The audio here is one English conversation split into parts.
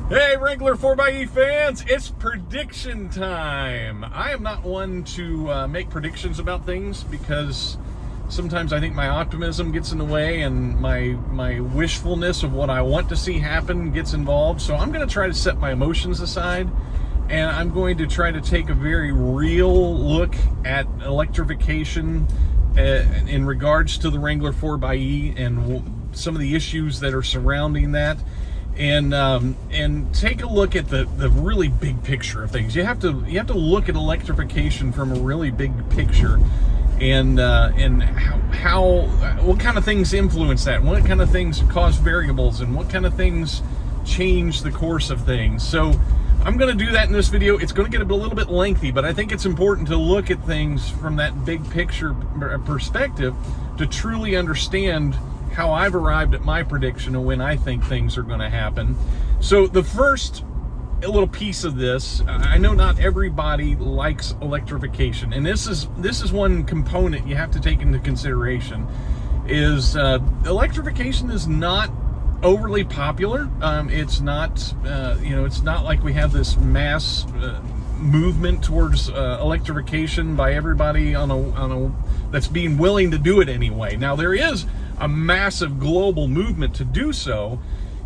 Hey Wrangler 4xe fans, it's prediction time. I am not one to make predictions about things because sometimes I think my optimism gets in the way and my wishfulness of what I want to see happen gets involved. So I'm going to try to set my emotions aside, and I'm going to try to take a very real look at electrification in regards to the Wrangler 4xe and some of the issues that are surrounding that. And take a look at the really big picture of things. You have to look at electrification from a really big picture, and how what kind of things influence that, and what kind of things cause variables, and what kind of things change the course of things. So I'm going to do that in this video. It's going to get a little bit lengthy, but I think it's important to look at things from that big picture perspective to truly understand how I've arrived at my prediction of when I think things are going to happen. So the first little piece of this, I know not everybody likes electrification, and this is one component you have to take into consideration. Is electrification is not overly popular. It's not it's not like we have this mass movement towards electrification by everybody on a that's being willing to do it anyway. Now there is a massive global movement to do so,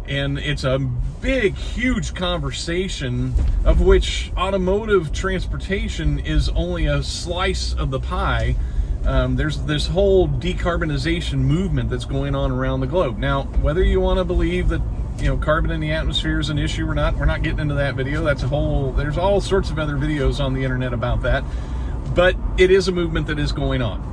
and it's a big, huge conversation of which automotive transportation is only a slice of the pie. There's this whole decarbonization movement that's going on around the globe. Now, whether you want to believe that carbon in the atmosphere is an issue or not, we're not getting into that video. There's all sorts of other videos on the internet about that, but it is a movement that is going on.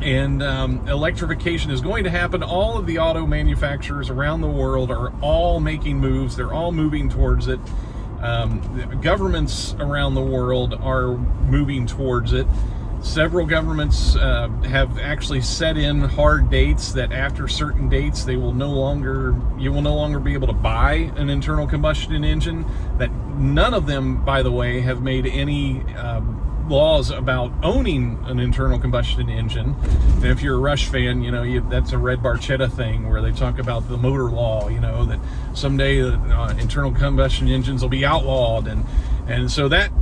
And electrification is going to happen. All of the auto manufacturers around the world are all making moves. They're all moving towards it. Governments around the world are moving towards it. Several governments have actually set in hard dates that after certain dates you will no longer be able to buy an internal combustion engine. That none of them, by the way, have made any laws about owning an internal combustion engine. And if you're a Rush fan, that's a Red Barchetta thing where they talk about the motor law, that someday internal combustion engines will be outlawed, and so that,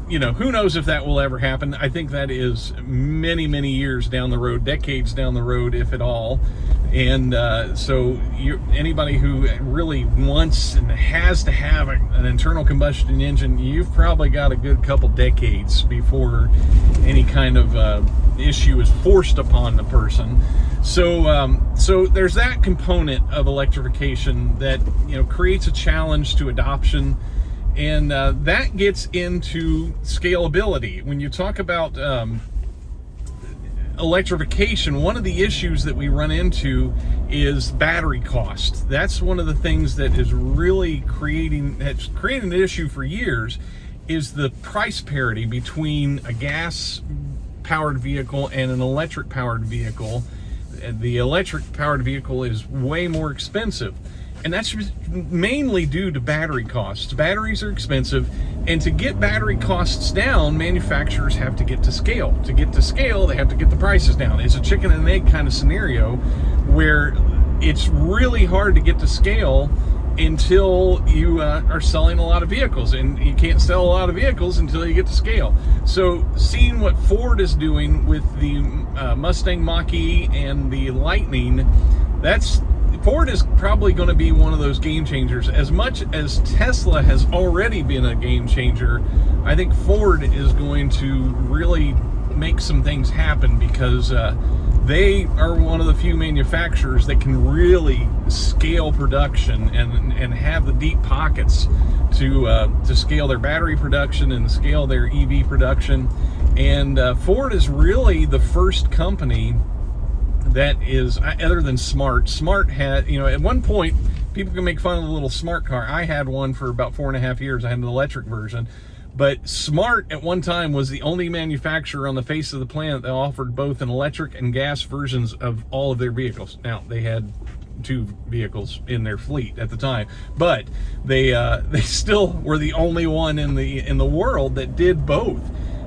who knows if that will ever happen. I think that is many, many years down the road, decades down the road, if at all. And so anybody who really wants and has to have an internal combustion engine, you've probably got a good couple decades before any kind of issue is forced upon the person. So there's that component of electrification that creates a challenge to adoption. And that gets into scalability. When you talk about electrification, one of the issues that we run into is battery cost. That's one of the things that is really creating an issue for years, is the price parity between a gas-powered vehicle and an electric-powered vehicle. The electric-powered vehicle is way more expensive. And that's mainly due to battery costs. Batteries are expensive, and to get battery costs down, manufacturers have to get to scale. To get to scale, they have to get the prices down. It's a chicken and egg kind of scenario where it's really hard to get to scale until you are selling a lot of vehicles, and you can't sell a lot of vehicles until you get to scale. So seeing what Ford is doing with the Mustang Mach-E and the Lightning, Ford is probably going to be one of those game changers. As much as Tesla has already been a game changer, I think Ford is going to really make some things happen, because they are one of the few manufacturers that can really scale production and have the deep pockets to scale their battery production and scale their EV production. And Ford is really the first company that is, other than Smart had, at one point, people can make fun of the little Smart car. I had one for about 4.5 years. I had an electric version. But Smart at one time was the only manufacturer on the face of the planet that offered both an electric and gas versions of all of their vehicles. Now, they had 2 vehicles in their fleet at the time, but they still were the only one in the world that did both.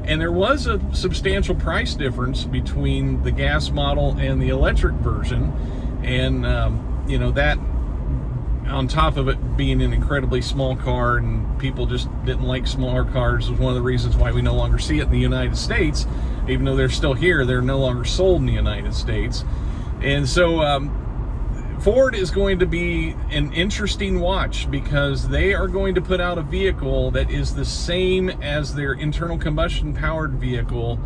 And there was a substantial price difference between the gas model and the electric version. And, that on top of it being an incredibly small car, and people just didn't like smaller cars, was one of the reasons why we no longer see it in the United States. Even though they're still here, they're no longer sold in the United States. And so Ford is going to be an interesting watch, because they are going to put out a vehicle that is the same as their internal combustion powered vehicle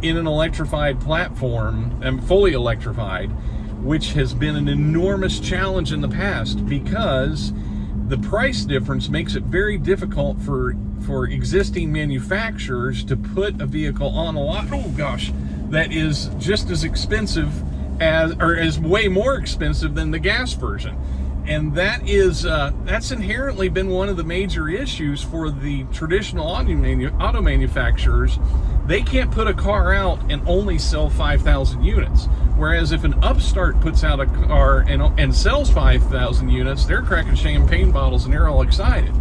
in an electrified platform, and fully electrified, which has been an enormous challenge in the past, because the price difference makes it very difficult for existing manufacturers to put a vehicle on a lot, that is just as expensive as, or is way more expensive than the gas version. And that is that's inherently been one of the major issues for the traditional auto manufacturers. They can't put a car out and only sell 5,000 units. Whereas if an upstart puts out a car and sells 5,000 units, they're cracking champagne bottles and they're all excited.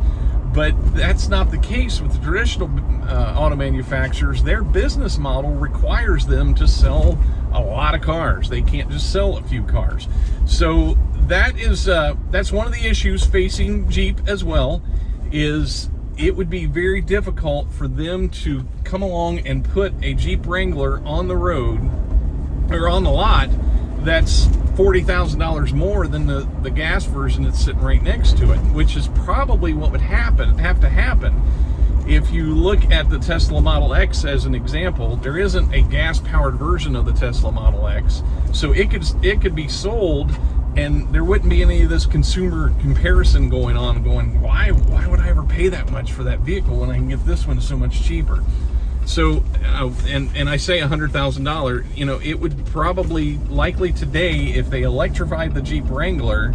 But that's not the case with the traditional auto manufacturers. Their business model requires them to sell a lot of cars. They can't just sell a few cars. So that's one of the issues facing Jeep as well, is it would be very difficult for them to come along and put a Jeep Wrangler on the road, or on the lot, that's $40,000 more than the gas version that's sitting right next to it, which is probably what would have to happen. If you look at the Tesla Model X as an example, there isn't a gas-powered version of the Tesla Model X, so it could be sold, and there wouldn't be any of this consumer comparison going on, why would I ever pay that much for that vehicle when I can get this one so much cheaper? So, and I say $100,000, it would probably, likely today, if they electrified the Jeep Wrangler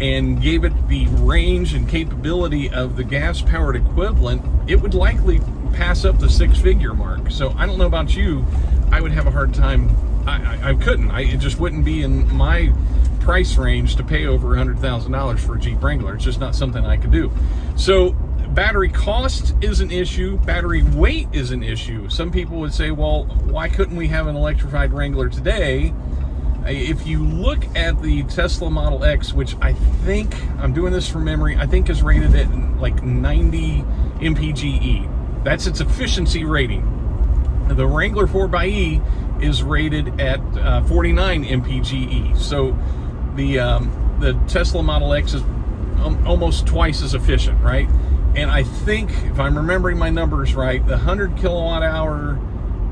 and gave it the range and capability of the gas-powered equivalent, it would likely pass up the six-figure mark. So I don't know about you, I would have a hard time. I couldn't. It just wouldn't be in my price range to pay over $100,000 for a Jeep Wrangler. It's just not something I could do. So battery cost is an issue. Battery weight is an issue. Some people would say, well, why couldn't we have an electrified Wrangler today? If you look at the Tesla Model X, which I think, I'm doing this from memory, I think is rated at like 90 mpge. That's its efficiency rating. The Wrangler 4xe is rated at 49 mpge. So the Tesla Model X is almost twice as efficient, right? And I think, if I'm remembering my numbers right, the 100 kilowatt hour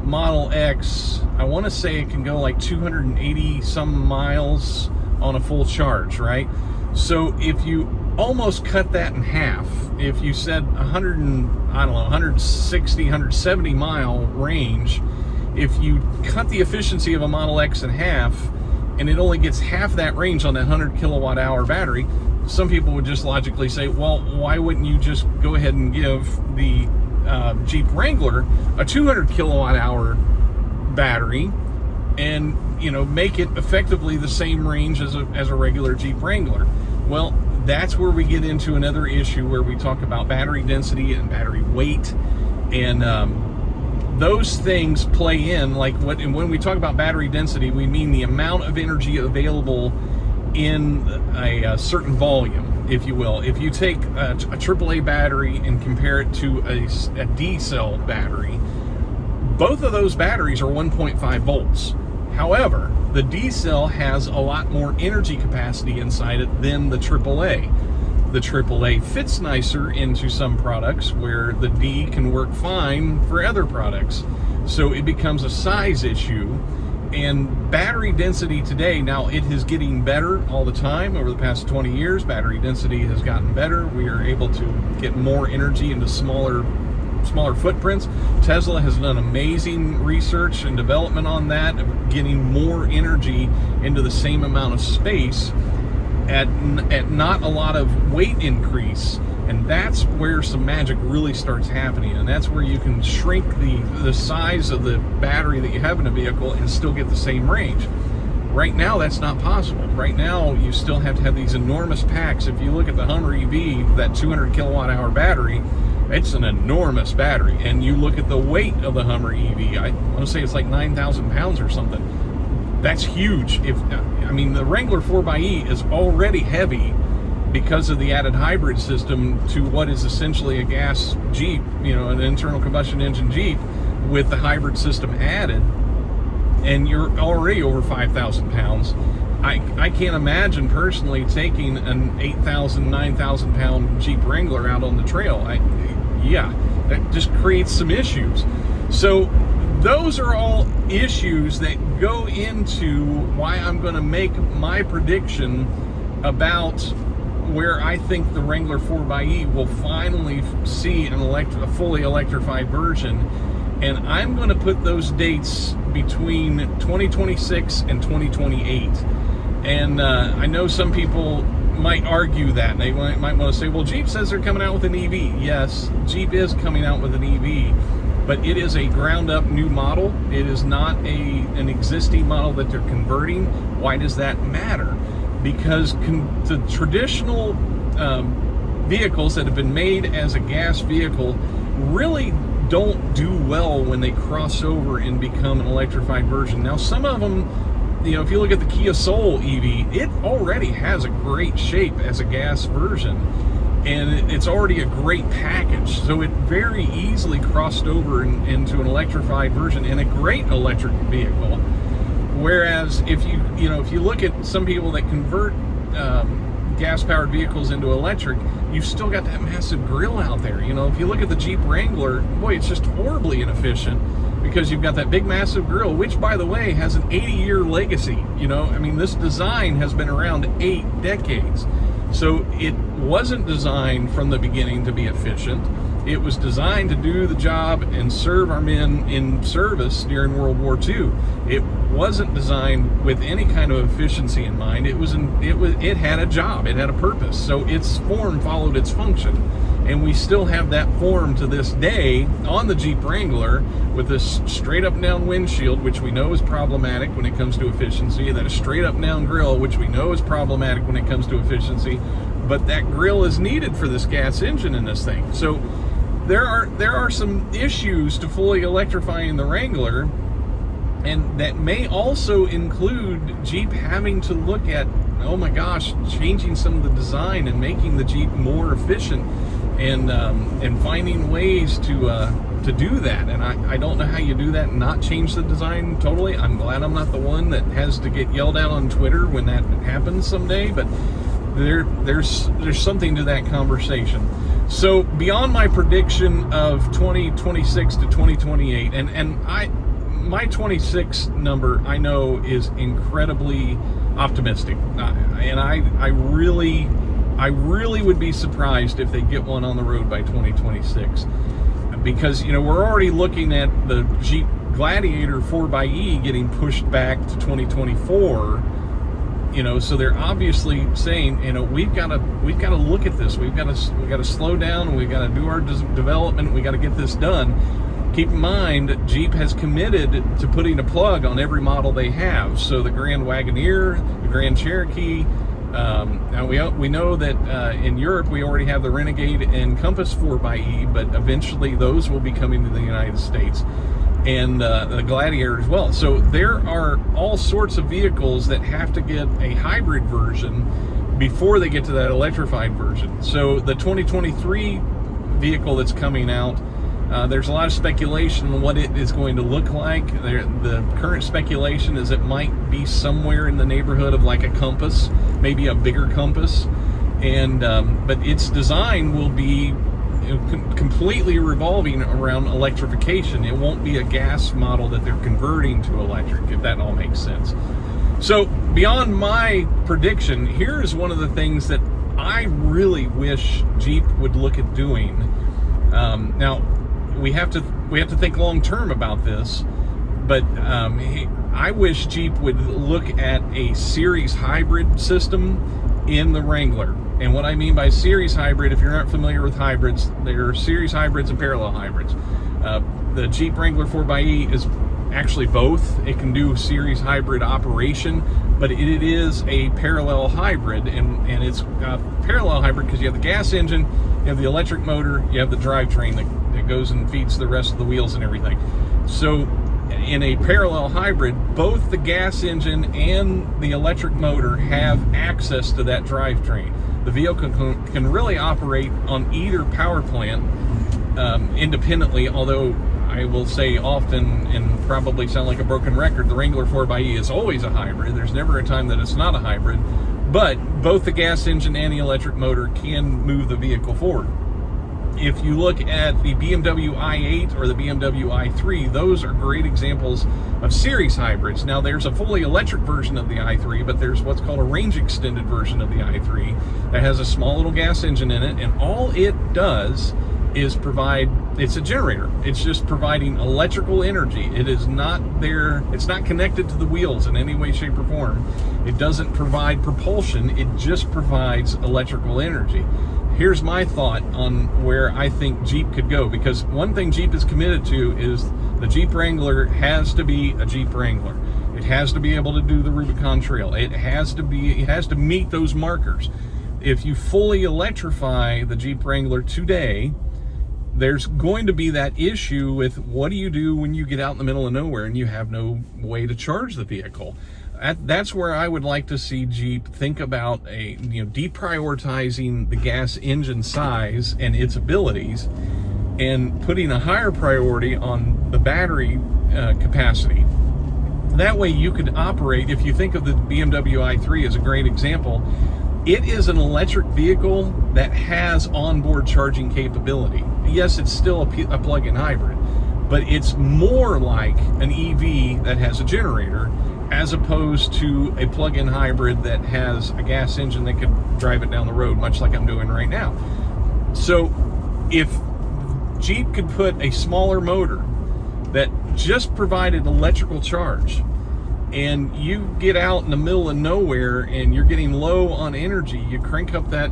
Model X, I want to say it can go like 280 some miles on a full charge, right? So if you almost cut that in half, if you said 160, 170 mile range, if you cut the efficiency of a Model X in half, and it only gets half that range on that 100 kilowatt hour battery, some people would just logically say, well, why wouldn't you just go ahead and give the Jeep Wrangler a 200 kilowatt hour battery and make it effectively the same range as a regular Jeep Wrangler? Well, that's where we get into another issue where we talk about battery density and battery weight, and those things play in. And when we talk about battery density, we mean the amount of energy available in a certain volume, if you will. If you take a AAA battery and compare it to a D cell battery, both of those batteries are 1.5 volts. However, the D cell has a lot more energy capacity inside it than the AAA. The AAA fits nicer into some products, where the D can work fine for other products. So it becomes a size issue. And battery density today, now it is getting better all the time. Over the past 20 years, battery density has gotten better. We are able to get more energy into smaller footprints. Tesla has done amazing research and development on that, of getting more energy into the same amount of space at not a lot of weight increase. And that's where some magic really starts happening, and that's where you can shrink the size of the battery that you have in a vehicle and still get the same range. Right now, that's not possible. Right now, you still have to have these enormous packs. If you look at the Hummer EV, that 200 kilowatt hour battery, it's an enormous battery. And you look at the weight of the Hummer EV, I want to say it's like 9,000 pounds or something. That's huge. The Wrangler 4xe is already heavy, because of the added hybrid system to what is essentially a gas Jeep, an internal combustion engine Jeep with the hybrid system added, and you're already over 5,000 pounds. I can't imagine personally taking an 8,000, 9,000 pound Jeep Wrangler out on the trail. That just creates some issues. So those are all issues that go into why I'm going to make my prediction about where I think the Wrangler 4xe will finally see a fully electrified version. And I'm going to put those dates between 2026 and 2028. And I know some people might argue that. They might want to say, well, Jeep says they're coming out with an EV. Yes, Jeep is coming out with an EV, but it is a ground-up new model. It is not an existing model that they're converting. Why does that matter? Because the traditional vehicles that have been made as a gas vehicle really don't do well when they cross over and become an electrified version. Now, some of them, if you look at the Kia Soul EV, it already has a great shape as a gas version, and it's already a great package. So it very easily crossed over into an electrified version and a great electric vehicle. Whereas if you look at some people that convert gas-powered vehicles into electric, you've still got that massive grill out there. If you look at the Jeep Wrangler, boy, it's just horribly inefficient because you've got that big, massive grill, which, by the way, has an 80-year legacy. This design has been around 8 decades. So it wasn't designed from the beginning to be efficient. It was designed to do the job and serve our men in service during World War II. It wasn't designed with any kind of efficiency in mind. It had a job. It had a purpose. So its form followed its function. And we still have that form to this day on the Jeep Wrangler with this straight up and down windshield, which we know is problematic when it comes to efficiency. That a straight up and down grill, which we know is problematic when it comes to efficiency. But that grill is needed for this gas engine in this thing. So there are some issues to fully electrifying the Wrangler, and that may also include Jeep having to look at, oh my gosh, changing some of the design and making the Jeep more efficient, and finding ways to do that. And I don't know how you do that and not change the design totally. I'm glad I'm not the one that has to get yelled at on Twitter when that happens someday, but there's something to that conversation. So beyond my prediction of 2026 to 2028, and my 26 number I know is incredibly optimistic, and I really would be surprised if they get one on the road by 2026, because we're already looking at the Jeep Gladiator 4xe getting pushed back to 2024. So they're obviously saying, we've got to look at this. We've got to slow down. We've got to do our development. We got to get this done. Keep in mind, Jeep has committed to putting a plug on every model they have. So the Grand Wagoneer, the Grand Cherokee. Now we know that in Europe we already have the Renegade and Compass 4xe, but eventually those will be coming to the United States. And the Gladiator as well. So there are all sorts of vehicles that have to get a hybrid version before they get to that electrified version. So the 2023 vehicle that's coming out, there's a lot of speculation on what it is going to look like. The current speculation is it might be somewhere in the neighborhood of like a Compass, maybe a bigger Compass, and but its design will be completely revolving around electrification. It won't be a gas model that they're converting to electric, if that all makes sense. So beyond my prediction, here's one of the things that I really wish Jeep would look at doing. Now we have to think long term about this, but I wish Jeep would look at a series hybrid system in the Wrangler. And what I mean by series hybrid, if you're not familiar with hybrids, there are series hybrids and parallel hybrids. The Jeep Wrangler 4xe is actually both. It can do series hybrid operation, but it is a parallel hybrid, and it's a parallel hybrid because you have the gas engine, you have the electric motor, you have the drivetrain that goes and feeds the rest of the wheels and everything. So in a parallel hybrid, both the gas engine and the electric motor have access to that drivetrain. The vehicle can really operate on either power plant independently, although I will say often, and probably sound like a broken record, the Wrangler 4xe is always a hybrid. There's never a time that it's not a hybrid, but both the gas engine and the electric motor can move the vehicle forward. If you look at the BMW i8 or the BMW i3, those are great examples of series hybrids. Now, there's a fully electric version of the i3, but there's what's called a range-extended version of the i3 that has a small little gas engine in it, and all it does is provide, it's a generator. It's just providing electrical energy. It is not there, it's not connected to the wheels in any way, shape, or form. It doesn't provide propulsion, it just provides electrical energy. Here's my thought on where I think Jeep could go, because one thing Jeep is committed to is the Jeep Wrangler has to be a Jeep Wrangler. It has to be able to do the Rubicon Trail. It has to meet those markers. If you fully electrify the Jeep Wrangler today, there's going to be that issue with what do you do when you get out in the middle of nowhere and you have no way to charge the vehicle. That's where I would like to see Jeep think about deprioritizing the gas engine size and its abilities and putting a higher priority on the battery capacity. That way you could operate, if you think of the BMW i3 as a great example, it is an electric vehicle that has onboard charging capability. Yes, it's still a plug-in hybrid, but it's more like an EV that has a generator as opposed to a plug-in hybrid that has a gas engine that could drive it down the road, much like I'm doing right now. So if Jeep could put a smaller motor that just provided electrical charge, and you get out in the middle of nowhere and you're getting low on energy, you crank up that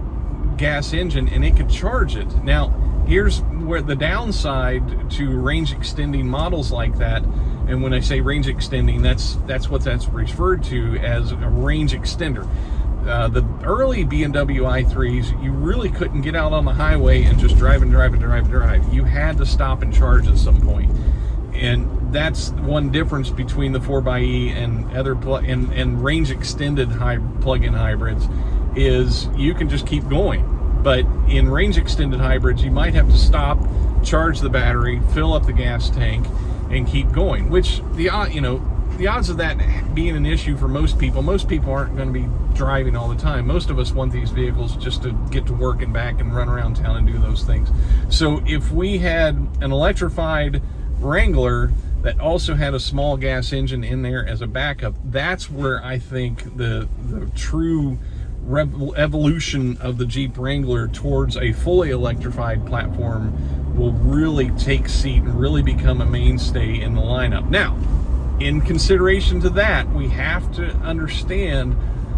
gas engine and it could charge it. Now, here's where the downside to range extending models like that, and when I say range extending, that's what that's referred to as a range extender. The early BMW i3s, you really couldn't get out on the highway and just drive. You had to stop and charge at some point. And that's one difference between the 4xe and other and range extended plug-in hybrids, is you can just keep going. But in range extended hybrids, you might have to stop, charge the battery, fill up the gas tank, and keep going. Which the odds of that being an issue for most people aren't going to be driving all the time. Most of us want these vehicles just to get to work and back and run around town and do those things. So if we had an electrified Wrangler that also had a small gas engine in there as a backup, that's where I think the true evolution of the Jeep Wrangler towards a fully electrified platform will really take seat and really become a mainstay in the lineup. Now, in consideration to that, we have to understand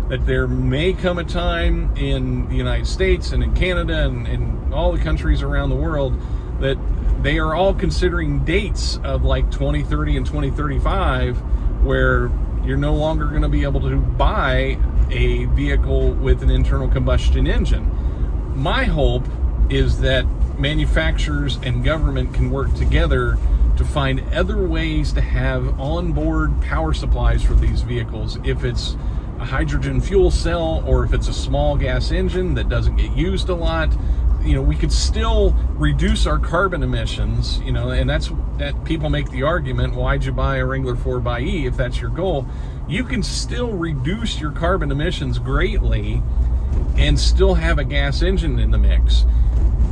that there may come a time in the United States and in Canada and all the countries around the world that they are all considering dates of like 2030 and 2035 where you're no longer going to be able to buy a vehicle with an internal combustion engine. My hope is that manufacturers and government can work together to find other ways to have onboard power supplies for these vehicles. If it's a hydrogen fuel cell or if it's a small gas engine that doesn't get used a lot, we could still reduce our carbon emissions, and that people make the argument, why'd you buy a Wrangler 4xe if that's your goal? You can still reduce your carbon emissions greatly and still have a gas engine in the mix.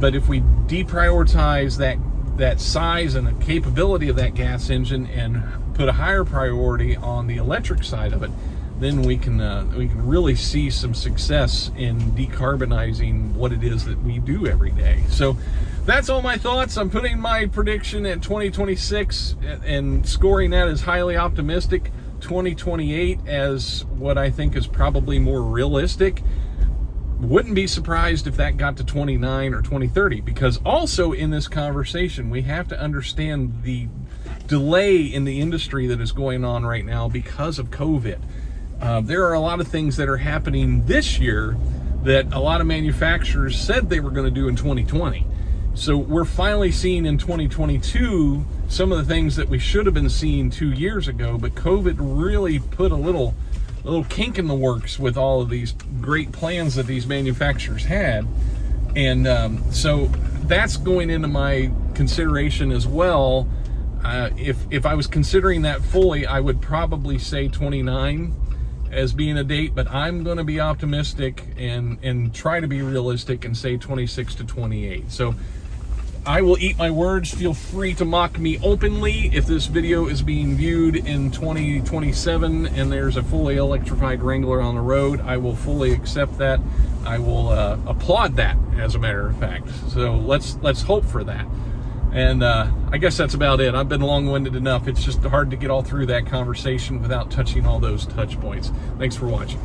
But if we deprioritize that size and the capability of that gas engine and put a higher priority on the electric side of it, then we can really see some success in decarbonizing what it is that we do every day. So that's all my thoughts. I'm putting my prediction at 2026 and scoring that as highly optimistic, 2028 as what I think is probably more realistic. Wouldn't be surprised if that got to 29 or 2030, because also in this conversation, we have to understand the delay in the industry that is going on right now because of COVID. There are a lot of things that are happening this year that a lot of manufacturers said they were going to do in 2020. So we're finally seeing in 2022 some of the things that we should have been seeing 2 years ago, but COVID really put a little kink in the works with all of these great plans that these manufacturers had. And so that's going into my consideration as well. If I was considering that fully, I would probably say 29 as being a date, but I'm going to be optimistic and try to be realistic and say 26 to 28. So I will eat my words. Feel free to mock me openly. If this video is being viewed in 2027 and there's a fully electrified Wrangler on the road, I will fully accept that. I will applaud that, as a matter of fact. So let's hope for that. And I guess that's about it. I've been long-winded enough. It's just hard to get all through that conversation without touching all those touch points. Thanks for watching.